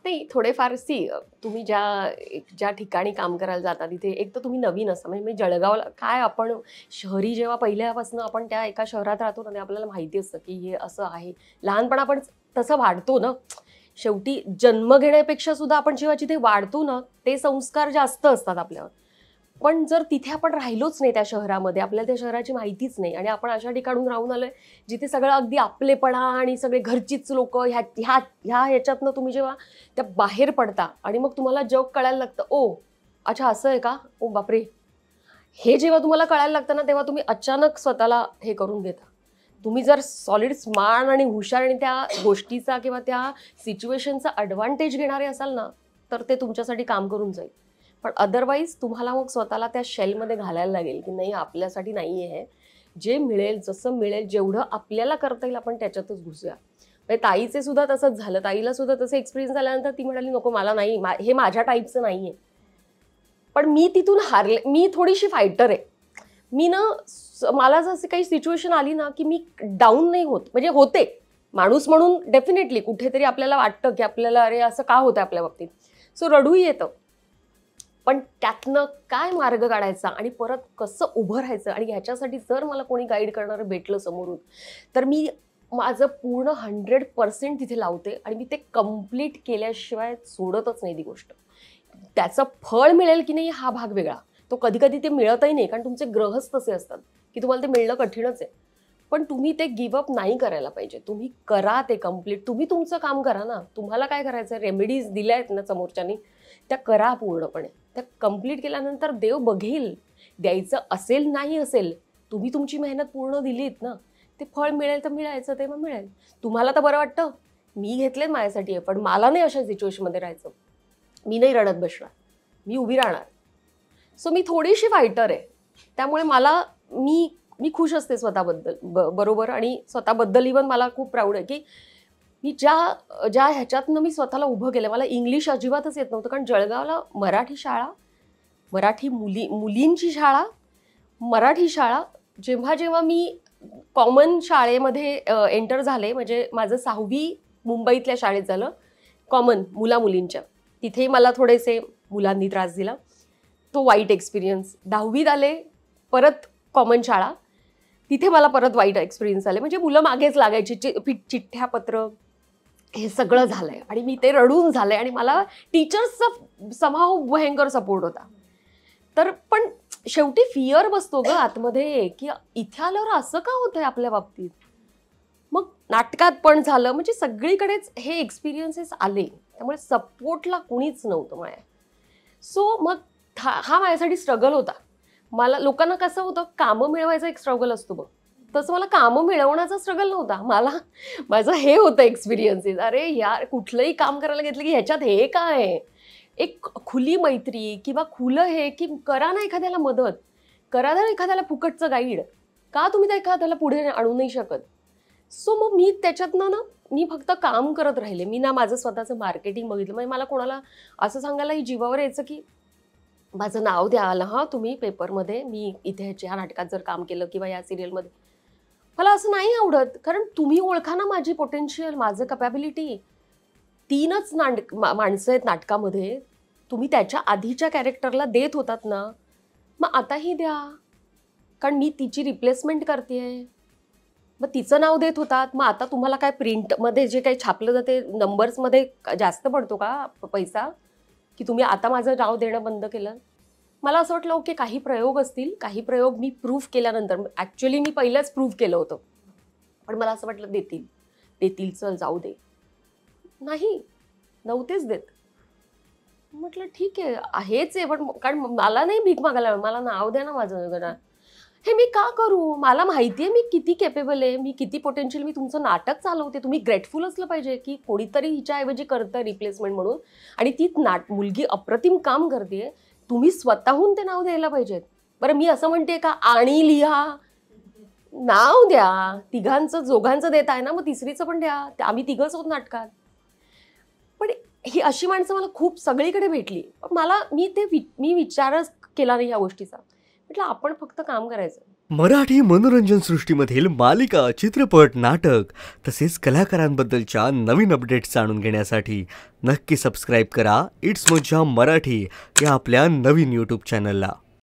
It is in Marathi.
नाही थोडेफार तुम्ही ज्या ठिकाणी काम करायला जाता तिथे एक तर तुम्ही नवीन असता म्हणजे जळगावला काय आपण शहरी जेव्हा पहिल्यापासून आपण त्या एका शहरात राहतो ना आपल्याला माहिती असतं की हे असं आहे. लहानपण आपण तसं वाढतो ना. शेवटी जन्म घेण्यापेक्षा सुद्धा आपण जेव्हा जिथे वाढतो ना ते संस्कार जास्त असतात आपल्यावर. पण जर तिथे आपण राहिलोच नाही त्या शहरामध्ये आपल्याला त्या शहराची माहितीच नाही आणि आपण अशा ठिकाणून राहून आलोय जिथे सगळं अगदी आपलेपणा आणि सगळे घरचीच लोक ह्याच्यातनं तुम्ही जेव्हा त्या बाहेर पडता आणि मग तुम्हाला जग कळायला लागतं ओ अच्छा असं आहे का ओ बापरे हे जेव्हा तुम्हाला कळायला लागतं ना तेव्हा तुम्ही अचानक स्वतःला हे करून घेता. तुम्ही जर सॉलिड स्मार्ट आणि हुशार आणि त्या गोष्टीचा किंवा त्या सिच्युएशनचा ॲडव्हान्टेज घेणारे असाल ना तर ते तुमच्यासाठी काम करून जाईल. पण अदरवाईज तुम्हाला मग स्वतःला त्या शेलमध्ये घालायला लागेल की नाही आपल्यासाठी नाही आहे. जे मिळेल जसं मिळेल जेवढं आपल्याला करता येईल आपण त्याच्यातच घुसूया. म्हणजे ताईचे सुद्धा तसंच झालं. ताईला सुद्धा तसं एक्सपिरियन्स झाल्यानंतर ती म्हणाली नको मला नाही हे माझ्या टाईपचं नाही आहे. पण मी तिथून हारले. मी थोडीशी फायटर आहे. मी ना मला जसं काही सिच्युएशन आली ना की मी डाऊन नाही होत म्हणजे होते माणूस म्हणून डेफिनेटली कुठेतरी आपल्याला वाटतं की आपल्याला अरे असं का होतं आपल्या बाबतीत. सो रडूही येतं. पण त्यातनं काय मार्ग काढायचा आणि परत कसं उभं राहायचं आणि ह्याच्यासाठी जर मला कोणी गाईड करणारं भेटलं समोरून तर मी माझं पूर्ण 100% तिथे लावते आणि मी ते कम्प्लीट केल्याशिवाय सोडतच नाही ती गोष्ट. त्याचं फळ मिळेल की नाही हा भाग वेगळा. तो कधी कधी ते मिळतही नाही कारण तुमचे ग्रहच तसे असतात की तुम्हाला ते मिळणं कठीणच आहे. पण तुम्ही ते गिव्हअप नाही करायला पाहिजे. तुम्ही करा ते कम्प्लीट. तुम्ही तुमचं काम करा ना. तुम्हाला काय करायचं रेमेडीज दिल्या आहेत ना समोरच्यानी त्या करा पूर्णपणे. त्या कम्प्लीट केल्यानंतर देव बघेल. द्यायचं असेल नाही असेल तुम्ही तुमची मेहनत पूर्ण दिलीत ना ते फळ मिळेल तर मिळायचं ते मग मिळेल. तुम्हाला तर बरं वाटतं मी घेतलेत माझ्यासाठी पण मला नाही अशा सिच्युएशनमध्ये राहायचं. मी नाही रडत बसणार. मी उभी राहणार. सो मी थोडीशी फायटर आहे. त्यामुळे मी खुश असते स्वतःबद्दल बरोबर आणि स्वतःबद्दल इव्हन मला खूप प्राऊड आहे की मी ज्या ह्याच्यातनं मी स्वतःला उभं केलं. मला इंग्लिश अजिबातच येत नव्हतं कारण जळगावला मराठी शाळा मराठी मुलींची शाळा मराठी शाळा जेव्हा मी कॉमन शाळेमध्ये एंटर झाले म्हणजे माझं 6वी मुंबईतल्या शाळेत झालं कॉमन मुलींच्या. तिथेही मला थोडेसे मुलांनी त्रास दिला. तो वाईट एक्सपिरियन्स. 10वीत आले परत कॉमन शाळा तिथे मला परत वाईट एक्सपिरियन्स आले म्हणजे मुलं मागेच लागायची चिठ्ठ्या पत्र हे सगळं झालंय आणि मी ते रडून झालंय आणि मला टीचर्सचा समाव भयंकर सपोर्ट होता. तर पण शेवटी फिअर बसतो ग आतमध्ये की इथे आल्यावर असं का होतंय आपल्या बाबतीत. मग नाटकात पण झालं म्हणजे सगळीकडेच हे एक्सपिरियन्सेस आले. त्यामुळे सपोर्टला कुणीच नव्हतं माझ्या. सो मग हा माझ्यासाठी स्ट्रगल होता. मला लोकांना कसं होतं कामं मिळवायचा एक स्ट्रगल असतो बघ तसं मला कामं मिळवण्याचा स्ट्रगल नव्हता. माझं हे होतं एक्सपिरियन्सेस. अरे यार कुठलंही काम करायला घेतलं की ह्याच्यात हे काय आहे. एक खुली मैत्री किंवा खुलं हे की करा ना एखाद्याला मदत करा ना एखाद्याला फुकटचं गाईड का तुम्ही त्या एखाद्याला पुढे आणू नाही शकत. सो मग मी त्याच्यातनं ना मी फक्त काम करत राहिले. मी ना माझं स्वतःचं मार्केटिंग बघितलं. म्हणजे मला कोणाला असं सांगायलाही जीवावर यायचं की माझं नाव द्या आलं हां तुम्ही पेपरमध्ये मी इथे ह्या नाटकात जर काम केलं किंवा या सिरियलमध्ये. मला असं नाही आवडत कारण तुम्ही ओळखा ना माझी पोटेन्शियल माझं कॅपॅबिलिटी. 3च माणसं आहेत नाटकामध्ये. तुम्ही त्याच्या आधीच्या कॅरेक्टरला देत होतात ना मग आताही द्या कारण मी तिची रिप्लेसमेंट करतेय. मग तिचं नाव देत होतात मग आता तुम्हाला काय प्रिंटमध्ये जे काही छापलं जाते नंबर्समध्ये जास्त पडतो का पैसा की तुम्ही आता माझं नाव देणं बंद केलं. मला असं वाटलं ओके काही प्रयोग असतील काही प्रयोग मी प्रूव्ह केल्यानंतर ॲक्च्युली मी पहिलंच प्रूव्ह केलं होतं पण मला असं वाटलं देतील चल जाऊ दे. नाही नव्हतेच देत. म्हटलं ठीक आहे आहेच आहे पण कारण मला नाही भीक मागायला मला नाव द्या ना माझं. हे मी का करू. मला माहिती आहे मी किती केपेबल आहे मी किती पोटेन्शियल. मी तुमचं नाटक चालवते. तुम्ही ग्रेटफुल असलं पाहिजे की कोणीतरी हिच्याऐवजी करतं रिप्लेसमेंट म्हणून आणि ती मुलगी अप्रतिम काम करते. तुम्ही स्वतःहून ते नाव द्यायला पाहिजेत. बरं मी असं म्हणते का आणि लिहा नाव द्या. जोघांचं देत आहे ना मग तिसरीचं पण द्या. आम्ही तिघंच होत नाटकात. पण ही अशी माणसं मला खूप सगळीकडे भेटली. पण मी विचारच केला नाही या गोष्टीचा. म्हटलं आपण फक्त काम करायचं. मराठी मनोरंजन सृष्टीमधील मालिका, चित्रपट, नाटक तसेच कलाकारांबद्दलच्या नवीन अपडेट्स जाणून घेण्यासाठी नक्की सबस्क्राईब करा इट्स मज्जा मराठी या आपल्या नवीन यूट्यूब चॅनलला.